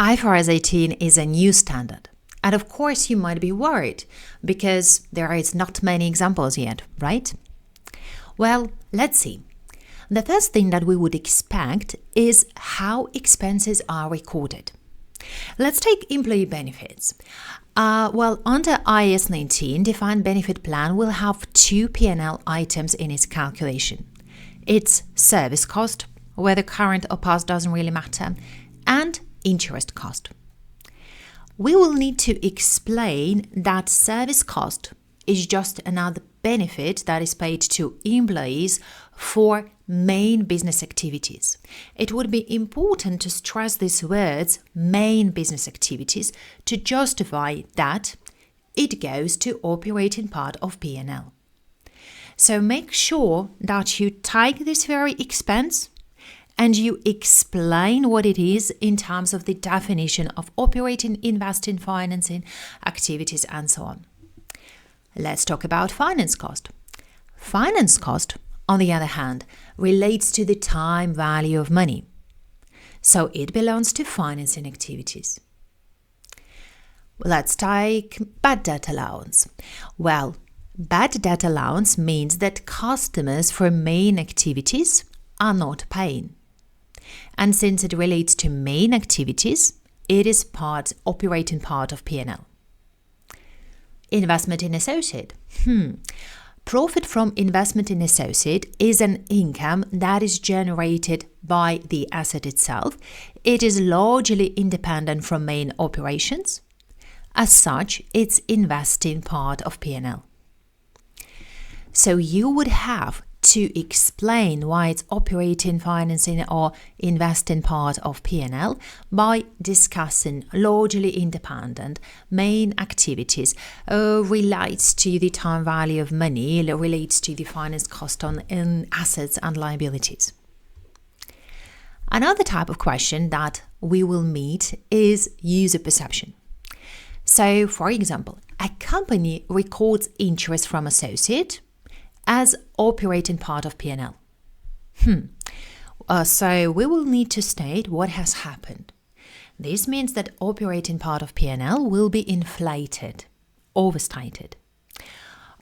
IFRS 18 is a new standard. And of course, you might be worried because there is not many examples yet, right? Well, let's see. The first thing that we would expect is how expenses are recorded. Let's take employee benefits. Under IAS 19, defined benefit plan will have two P&L items in its calculation. It's service cost, whether current or past doesn't really matter, and interest cost. We will need to explain that service cost is just another benefit that is paid to employees for main business activities. It would be important to stress these words, main business activities, to justify that it goes to operating part of P&L. So make sure that you take this very expense and you explain what it is in terms of the definition of operating, investing, financing activities, and so on. Let's talk about finance cost. Finance cost, on the other hand, relates to the time value of money. So it belongs to financing activities. Let's take bad debt allowance. Well, bad debt allowance means that customers for main activities are not paying. And since it relates to main activities, it is operating part of P&L. Investment in associate. Profit from investment in associate is an income that is generated by the asset itself. It is largely independent from main operations. As such, it's investing part of P&L. So you would have to explain why it's operating, financing, or investing part of P&L by discussing largely independent main activities, relates to the time value of money, relates to the finance cost on assets and liabilities. Another type of question that we will meet is user perception. So, for example, a company records interest from associate as operating part of P&L. So we will need to state what has happened. This means that operating part of P&L will be inflated, overstated.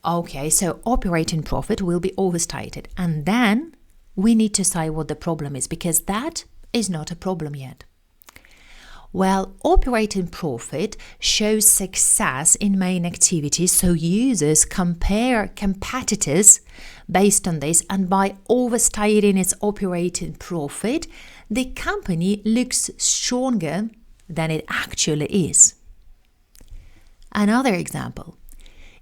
Okay, so operating profit will be overstated. And then we need to say what the problem is, because that is not a problem yet. Well, operating profit shows success in main activities, so users compare competitors based on this, and by overstating its operating profit, the company looks stronger than it actually is. Another example,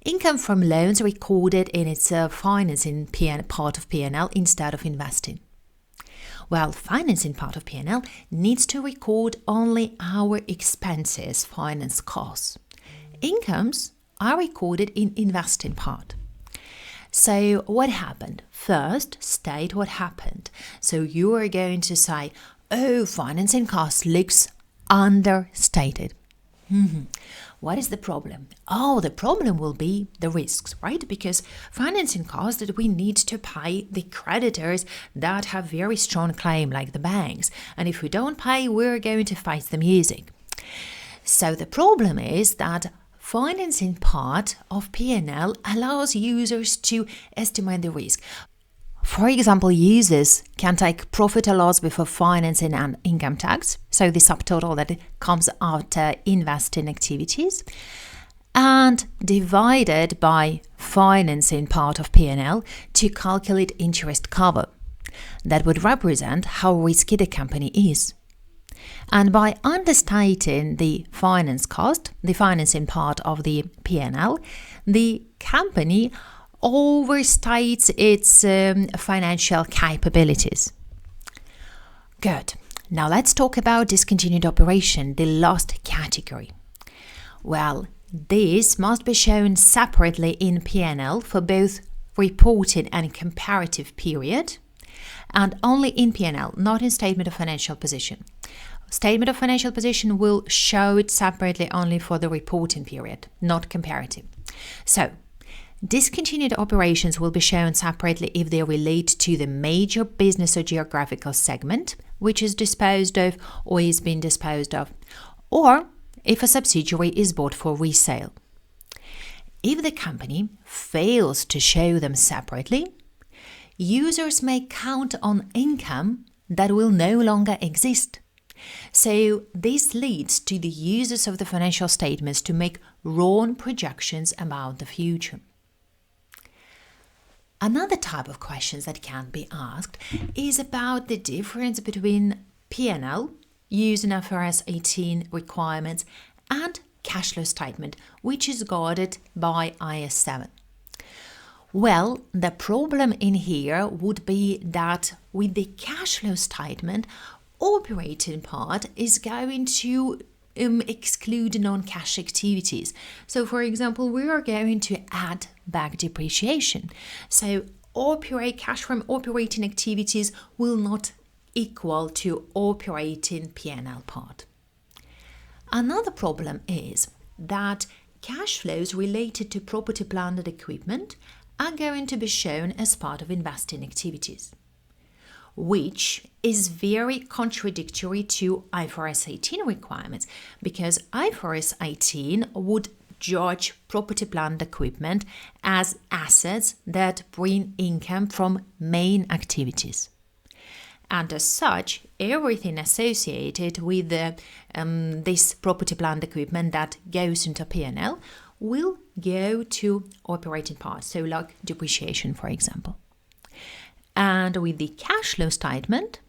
income from loans recorded in its financing part of P&L instead of investing. Well, financing part of P&L needs to record only our expenses, finance costs. Incomes are recorded in investing part. So what happened? First, state what happened. So you are going to say, financing cost looks understated. What is the problem? The problem will be the risks, right? Because financing costs that we need to pay the creditors that have very strong claim, like the banks. And if we don't pay, we're going to face the music. So the problem is that financing part of P&L allows users to estimate the risk. For example, users can take profit or loss before financing and income tax, so the subtotal that comes after investing activities, and divided by financing part of P&L to calculate interest cover. That would represent how risky the company is. And by understating the finance cost, the financing part of the P&L, the company overstates its financial capabilities. Good. Now let's talk about discontinued operation, the last category. Well, this must be shown separately in P&L for both reported and comparative period, and only in P&L, not in statement of financial position. Statement of financial position will show it separately only for the reporting period, not comparative. So, Discontinued operations will be shown separately if they relate to the major business or geographical segment, which is disposed of or is being disposed of, or if a subsidiary is bought for resale. If the company fails to show them separately, users may count on income that will no longer exist. So this leads to the users of the financial statements to make wrong projections about the future. Another type of questions that can be asked is about the difference between P&L, using IFRS 18 requirements, and cash flow statement, which is guarded by IAS 7. Well, the problem in here would be that with the cash flow statement, operating part is going to exclude non-cash activities. So, for example, we are going to add back depreciation. So, cash from operating activities will not equal to operating P&L part. Another problem is that cash flows related to property, plant and equipment are going to be shown as part of investing activities, which is very contradictory to IFRS 18 requirements, because IFRS 18 would judge property, plant, equipment as assets that bring income from main activities. And as such, everything associated with this property, plant, equipment that goes into P&L will go to operating parts, so like depreciation, for example. And with the cash flow statement,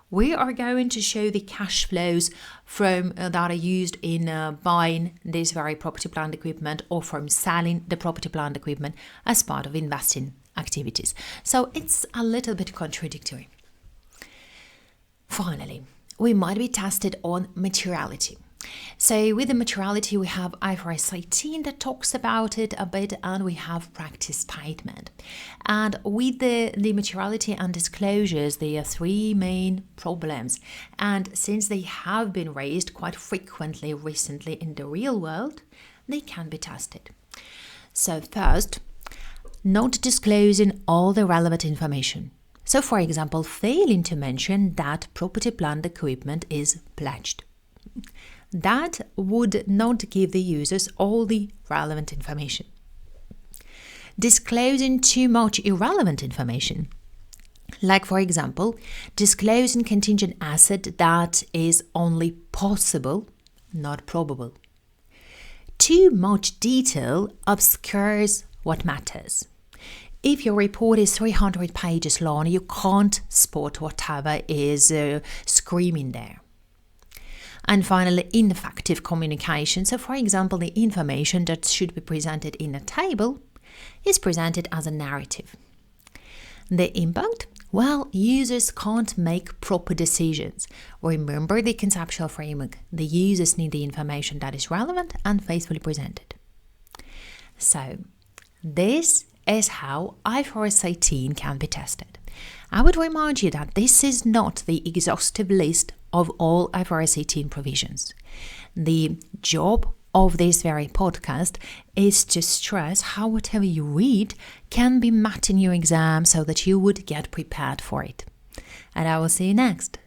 we are going to show the cash flows from that are used in buying this very property, plant, equipment, or from selling the property, plant, equipment as part of investing activities. So it's a little bit contradictory. Finally, we might be tested on materiality. So with the materiality, we have IFRS 18 that talks about it a bit, and we have practice statement. And with the materiality and disclosures, there are three main problems. And since they have been raised quite frequently recently in the real world, they can be tested. So first, not disclosing all the relevant information. So for example, failing to mention that property, plant, equipment is pledged. That would not give the users all the relevant information. Disclosing too much irrelevant information, like for example, disclosing contingent asset that is only possible, not probable. Too much detail obscures what matters. If your report is 300 pages long, you can't spot whatever is screaming there. And finally, ineffective communication. So, for example, the information that should be presented in a table is presented as a narrative. The impact? Well, users can't make proper decisions. Remember the conceptual framework. The users need the information that is relevant and faithfully presented. So, this is how IFRS 18 can be tested. I would remind you that this is not the exhaustive list of all IFRS 18 provisions. The job of this very podcast is to stress how whatever you read can be met in your exam so that you would get prepared for it. And I will see you next.